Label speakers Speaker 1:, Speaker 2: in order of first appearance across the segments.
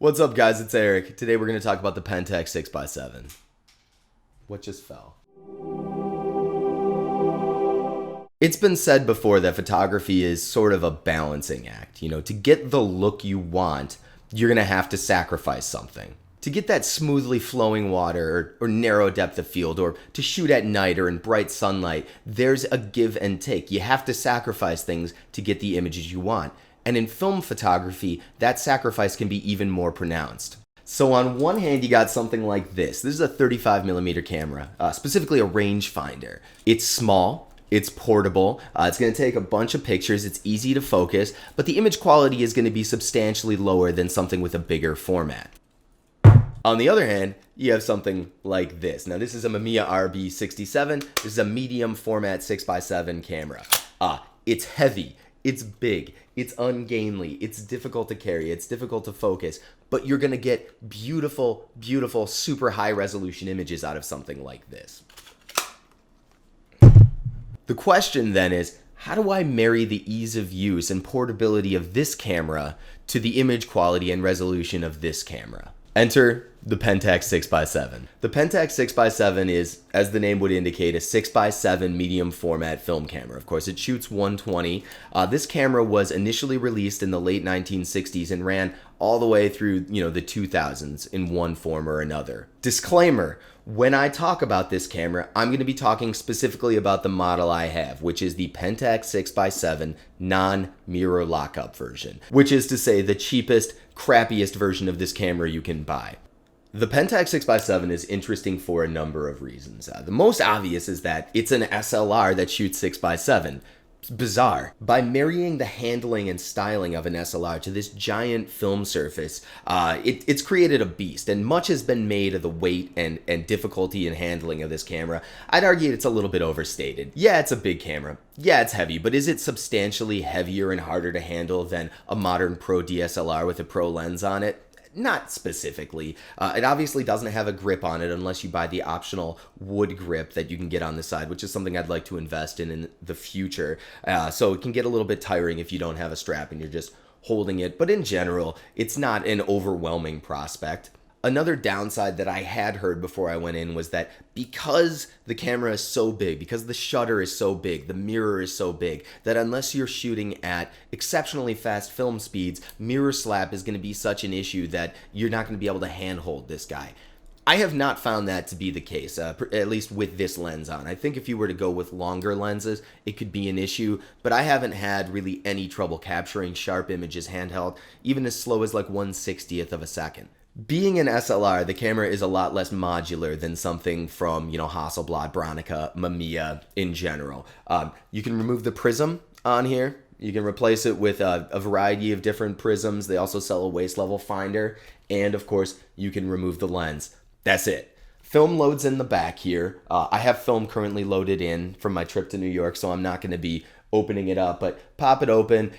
Speaker 1: What's up, guys? It's Eric. Today we're going to talk about the Pentax 6x7. What just fell? It's been said before that photography is sort of a balancing act. You know, to get the look you want, you're going to have to sacrifice something. To get that smoothly flowing water or narrow depth of field, or to shoot at night or in bright sunlight, there's a give and take. You have to sacrifice things to get the images you want. And in film photography, that sacrifice can be even more pronounced. So on one hand, you got something like this. This is a 35mm camera, specifically a rangefinder. It's small, it's portable, it's going to take a bunch of pictures, it's easy to focus, but the image quality is going to be substantially lower than something with a bigger format. On the other hand, you have something like this. Now, this is a Mamiya RB67. This is a medium format 6x7 camera. It's heavy. It's big, it's ungainly, it's difficult to carry, it's difficult to focus, but you're going to get beautiful, beautiful, super high resolution images out of something like this. The question then is, how do I marry the ease of use and portability of this camera to the image quality and resolution of this camera? Enter the Pentax 6x7. The Pentax 6x7 is, as the name would indicate, a 6x7 medium format film camera. Of course, it shoots 120. This camera was initially released in the late 1960s and ran all the way through, the 2000s in one form or another. Disclaimer, when I talk about this camera, I'm going to be talking specifically about the model I have, which is the Pentax 6x7 non-mirror lockup version, which is to say the cheapest, crappiest version of this camera you can buy. The Pentax 6x7 is interesting for a number of reasons. The most obvious is that it's an SLR that shoots 6x7. It's bizarre. By marrying the handling and styling of an SLR to this giant film surface, it's created a beast, and much has been made of the weight and difficulty in handling of this camera. I'd argue it's a little bit overstated. Yeah, it's a big camera. Yeah, it's heavy, but is it substantially heavier and harder to handle than a modern pro DSLR with a pro lens on it? Not specifically. It obviously doesn't have a grip on it unless you buy the optional wood grip that you can get on the side, which is something I'd like to invest in the future. So it can get a little bit tiring if you don't have a strap and you're just holding it. But in general, it's not an overwhelming prospect. Another downside that I had heard before I went in was that because the camera is so big, because the shutter is so big, the mirror is so big, that unless you're shooting at exceptionally fast film speeds, mirror slap is going to be such an issue that you're not going to be able to handhold this guy. I have not found that to be the case, at least with this lens on. I think if you were to go with longer lenses, it could be an issue, but I haven't had really any trouble capturing sharp images handheld, even as slow as like 1/60th of a second. Being an SLR, the camera is a lot less modular than something from, Hasselblad, Bronica, Mamiya in general. You can remove the prism on here. You can replace it with a variety of different prisms. They also sell a waist level finder. And of course, you can remove the lens. That's it. Film loads in the back here. I have film currently loaded in from my trip to New York, so I'm not going to be opening it up, but pop it open.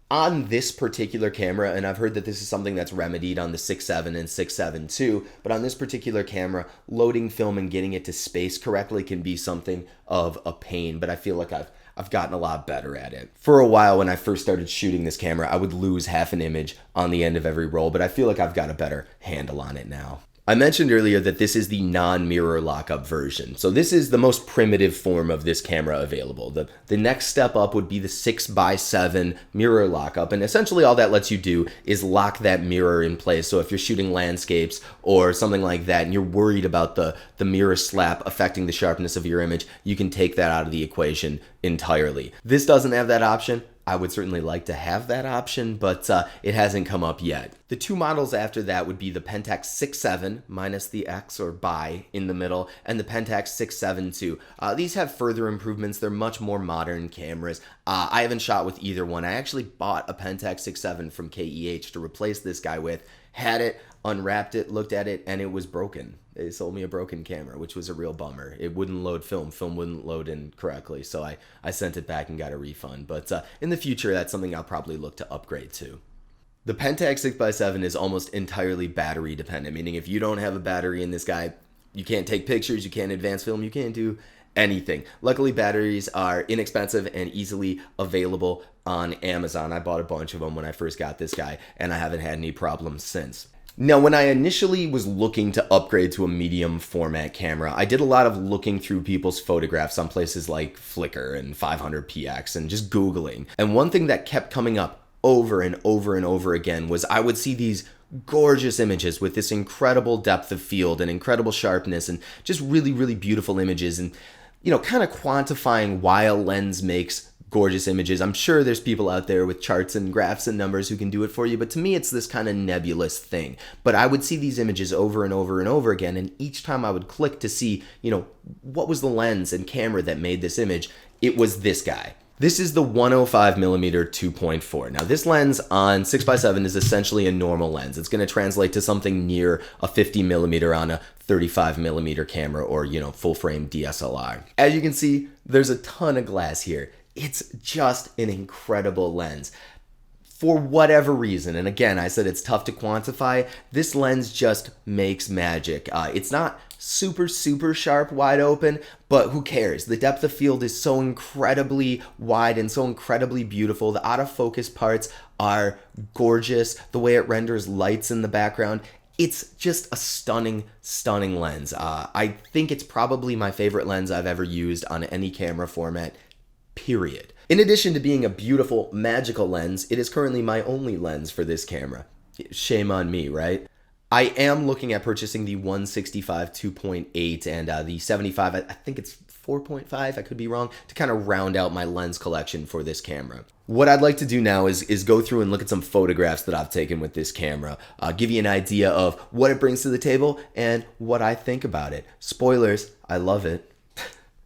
Speaker 1: On this particular camera, and I've heard that this is something that's remedied on the 6.7 and 6.7 II, but on this particular camera, loading film and getting it to space correctly can be something of a pain, but I feel like I've gotten a lot better at it. For a while, when I first started shooting this camera, I would lose half an image on the end of every roll, but I feel like I've got a better handle on it now. I mentioned earlier that this is the non-mirror lockup version. So this is the most primitive form of this camera available. The next step up would be the 6x7 mirror lockup, and essentially all that lets you do is lock that mirror in place. So if you're shooting landscapes or something like that and you're worried about the mirror slap affecting the sharpness of your image, you can take that out of the equation entirely. This doesn't have that option. I would certainly like to have that option, but it hasn't come up yet. The two models after that would be the Pentax 6.7 minus the X or bi in the middle, and the Pentax 6.7 II. These have further improvements. They're much more modern cameras. I haven't shot with either one. I actually bought a Pentax 6.7 from KEH to replace this guy with. Had it, unwrapped it, looked at it, and it was broken. They sold me a broken camera, which was a real bummer. It wouldn't load film. Film wouldn't load in correctly, so I sent it back and got a refund. But in the future, that's something I'll probably look to upgrade to. The Pentax 6x7 is almost entirely battery dependent, meaning if you don't have a battery in this guy, you can't take pictures, you can't advance film, you can't do anything. Luckily, batteries are inexpensive and easily available on Amazon. I bought a bunch of them when I first got this guy, and I haven't had any problems since. Now, when I initially was looking to upgrade to a medium format camera, I did a lot of looking through people's photographs on places like Flickr and 500px and just Googling. And one thing that kept coming up over and over and over again was I would see these gorgeous images with this incredible depth of field and incredible sharpness and just really, really beautiful images, and, you know, kind of quantifying why a lens makes gorgeous images. I'm sure there's people out there with charts and graphs and numbers who can do it for you, but to me it's this kind of nebulous thing. But I would see these images over and over and over again, and each time I would click to see, you know, what was the lens and camera that made this image, it was this guy. This is the 105mm 2.4. Now this lens on 6x7 is essentially a normal lens. It's going to translate to something near a 50mm on a 35mm camera, or, you know, full frame DSLR. As you can see, there's a ton of glass here. It's just an incredible lens. For whatever reason, and again, I said it's tough to quantify, this lens just makes magic. It's not super sharp wide open, but who cares? The depth of field is so incredibly wide and so incredibly beautiful. The out of focus parts are gorgeous. The way it renders lights in the background, it's just a stunning lens. I think it's probably my favorite lens I've ever used on any camera format, period. In addition to being a beautiful, magical lens, it is currently my only lens for this camera. Shame on me, right? I am looking at purchasing the 165 2.8 and the 75, I think it's 4.5, I could be wrong, to kind of round out my lens collection for this camera. What I'd like to do now is go through and look at some photographs that I've taken with this camera, give you an idea of what it brings to the table and what I think about it. Spoilers, I love it.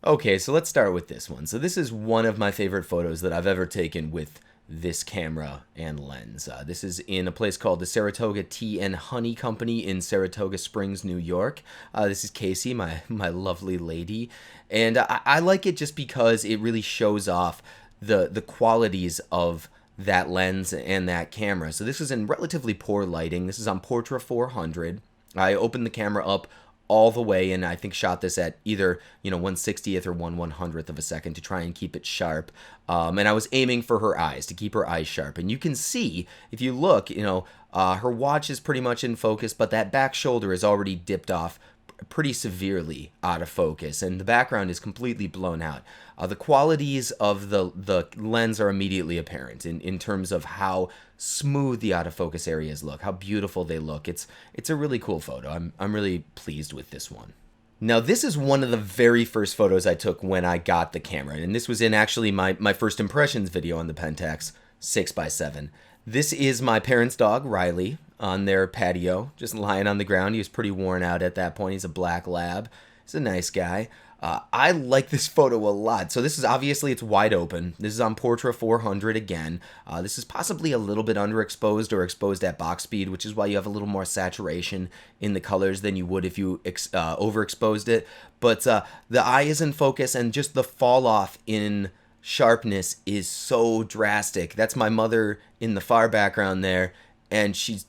Speaker 1: Okay, so let's start with this one. So this is one of my favorite photos that I've ever taken with this camera and lens. This is in a place called the Saratoga Tea and Honey Company in Saratoga Springs, New York. This is Casey, my lovely lady, and I like it just because it really shows off the qualities of that lens and that camera. So this is in relatively poor lighting. This is on Portra 400. I opened the camera up all the way, and I think shot this at either, you know, 1/60th or 1/100th of a second to try and keep it sharp. And I was aiming for her eyes, to keep her eyes sharp. And you can see, if you look, you know, her watch is pretty much in focus, but that back shoulder is already dipped off pretty severely out of focus, and the background is completely blown out. The qualities of the lens are immediately apparent in terms of how smooth the out of focus areas look, how beautiful they look. It's a really cool photo. I'm really pleased with this one. Now, this is one of the very first photos I took when I got the camera, and this was in actually my first impressions video on the Pentax 6x7. This is my parents' dog, Riley, on their patio, just lying on the ground. He was pretty worn out at that point. He's a black lab. He's a nice guy. I like this photo a lot. So this is obviously, it's wide open. This is on Portra 400 again. This is possibly a little bit underexposed or exposed at box speed, which is why you have a little more saturation in the colors than you would if you overexposed it. But the eye is in focus, and just the fall off in sharpness is so drastic. That's my mother in the far background there, and she's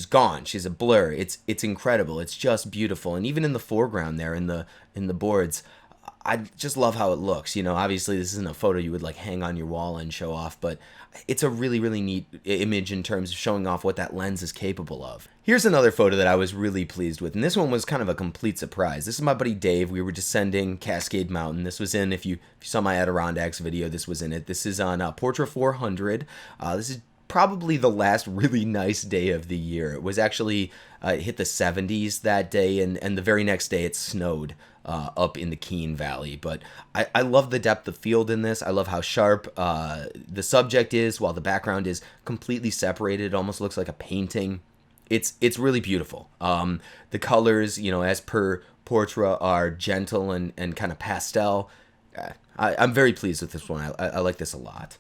Speaker 1: gone. She's a blur. It's incredible. It's just beautiful. And even in the foreground there, in the boards, I just love how it looks. You know, obviously this isn't a photo you would like hang on your wall and show off, but it's a really, really neat image in terms of showing off what that lens is capable of. Here's another photo that I was really pleased with, and this one was kind of a complete surprise. This is my buddy Dave. We were descending Cascade Mountain. This was in, if you saw my Adirondacks video, this was in it. This is on Portra 400. This is probably the last really nice day of the year. It was actually, it hit the 70s that day, and the very next day it snowed up in the Keene Valley. But I love the depth of field in this. I love how sharp the subject is, while the background is completely separated. It almost looks like a painting. It's really beautiful. The colors, you know, as per Portra, are gentle and kind of pastel. I'm very pleased with this one. I like this a lot.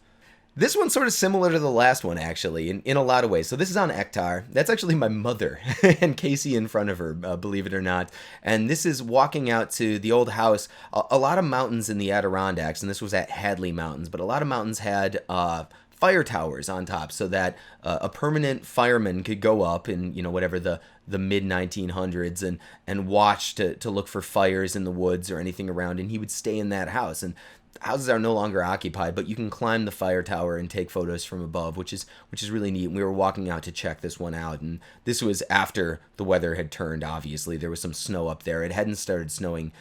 Speaker 1: This one's sort of similar to the last one, actually, in a lot of ways. So this is on Ektar. That's actually my mother and Casey in front of her, believe it or not. And this is walking out to the old house. A lot of mountains in the Adirondacks, and this was at Hadley Mountains, but a lot of mountains had fire towers on top, so that a permanent fireman could go up in, you know, whatever the mid-1900s and watch to look for fires in the woods or anything around, and he would stay in that house. And houses are no longer occupied, but you can climb the fire tower and take photos from above, which is really neat. And we were walking out to check this one out, and this was after the weather had turned. Obviously, there was some snow up there. It hadn't started snowing,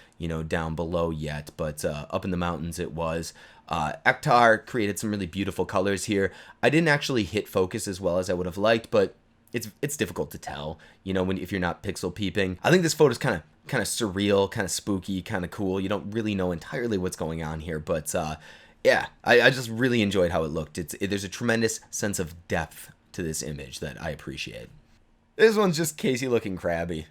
Speaker 1: down below yet, but up in the mountains it was. Ektar created some really beautiful colors here. I didn't actually hit focus as well as I would have liked, but it's difficult to tell, if you're not pixel peeping. I think this photo's kind of surreal, kind of spooky, kind of cool. You don't really know entirely what's going on here, but yeah, I just really enjoyed how it looked. There's a tremendous sense of depth to this image that I appreciate. This one's just Casey looking crabby.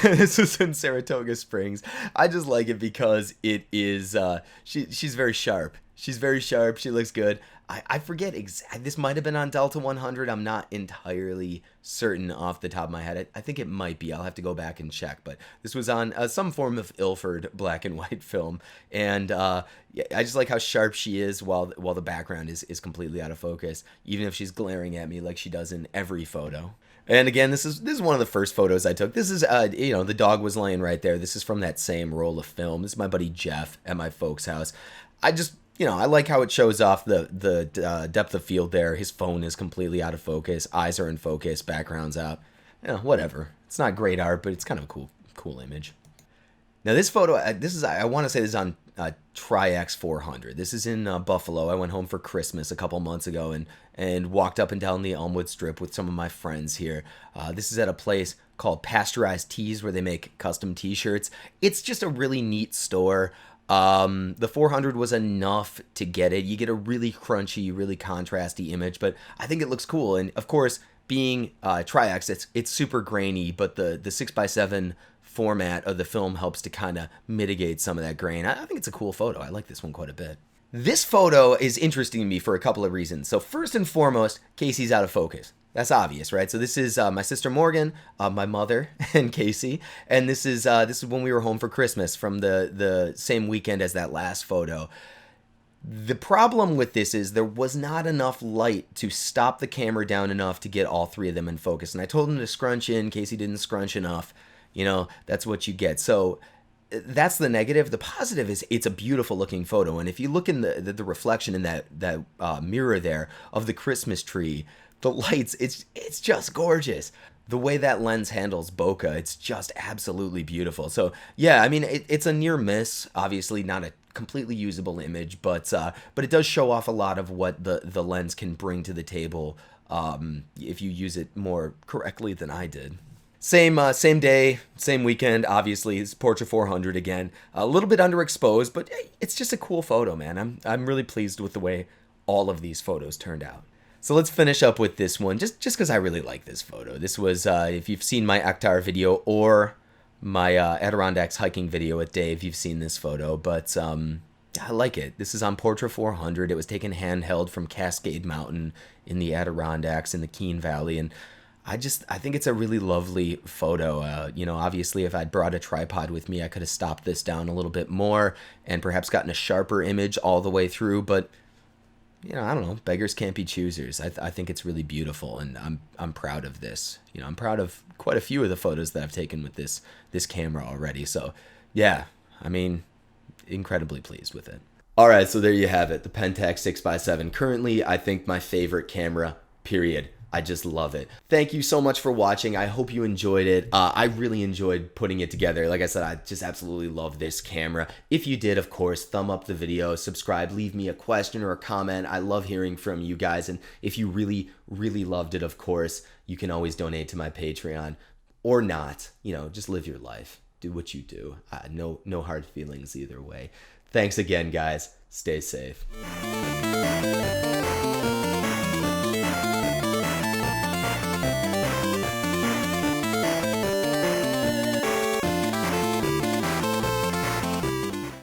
Speaker 1: This is in Saratoga Springs. I just like it because it is, she's very sharp. She's very sharp. She looks good. I forget this might have been on Delta 100. I'm not entirely certain off the top of my head. I think it might be. I'll have to go back and check. But this was on some form of Ilford black and white film. And yeah, I just like how sharp she is while the background is completely out of focus, even if she's glaring at me like she does in every photo. And again, this is one of the first photos I took. This is, the dog was laying right there. This is from that same roll of film. This is my buddy Jeff at my folks' house. I like how it shows off the depth of field there. His phone is completely out of focus. Eyes are in focus. Background's out. Whatever. It's not great art, but it's kind of a cool image. Now this photo, I want to say this is on Pentax 400. This is in Buffalo. I went home for Christmas a couple months ago and walked up and down the Elmwood Strip with some of my friends here. This is at a place called Pasteurized Tees where they make custom t-shirts. It's just a really neat store. The 400 was enough to get it. You get a really crunchy, really contrasty image, but I think it looks cool. And of course, being Tri-X, it's super grainy, but the 6x7 format of the film helps to kind of mitigate some of that grain. I think it's a cool photo. I like this one quite a bit. This photo is interesting to me for a couple of reasons. So first and foremost, Casey's out of focus. That's obvious, right? So this is my sister Morgan, my mother, and Casey, and this is when we were home for Christmas from the same weekend as that last photo. The problem with this is there was not enough light to stop the camera down enough to get all three of them in focus. And I told him to scrunch in. Casey didn't scrunch enough. That's what you get. So that's the negative. The positive is it's a beautiful looking photo. And if you look in the reflection in that mirror there of the Christmas tree, the lights, it's just gorgeous. The way that lens handles bokeh, it's just absolutely beautiful. So yeah, I mean, it's a near miss. Obviously not a completely usable image, but it does show off a lot of what the lens can bring to the table if you use it more correctly than I did. Same day, same weekend. Obviously, it's Portra 400 again. A little bit underexposed, but it's just a cool photo, man. I'm really pleased with the way all of these photos turned out. So let's finish up with this one, just because I really like this photo. This was, if you've seen my Ektar video or my Adirondacks hiking video with Dave, you've seen this photo, but I like it. This is on Portra 400. It was taken handheld from Cascade Mountain in the Adirondacks in the Keene Valley, and I think it's a really lovely photo. Obviously, if I'd brought a tripod with me, I could have stopped this down a little bit more and perhaps gotten a sharper image all the way through, but I don't know. Beggars can't be choosers. I think it's really beautiful, and I'm proud of this. I'm proud of quite a few of the photos that I've taken with this camera already. So, yeah, I mean, incredibly pleased with it. All right, so there you have it, the Pentax 6x7. Currently, I think my favorite camera, period. I just love it. Thank you so much for watching. I hope you enjoyed it. I really enjoyed putting it together. Like I said, I just absolutely love this camera. If you did, of course, thumb up the video, subscribe, leave me a question or a comment. I love hearing from you guys. And if you really, really loved it, of course, you can always donate to my Patreon or not. Just live your life. Do what you do. No hard feelings either way. Thanks again, guys. Stay safe.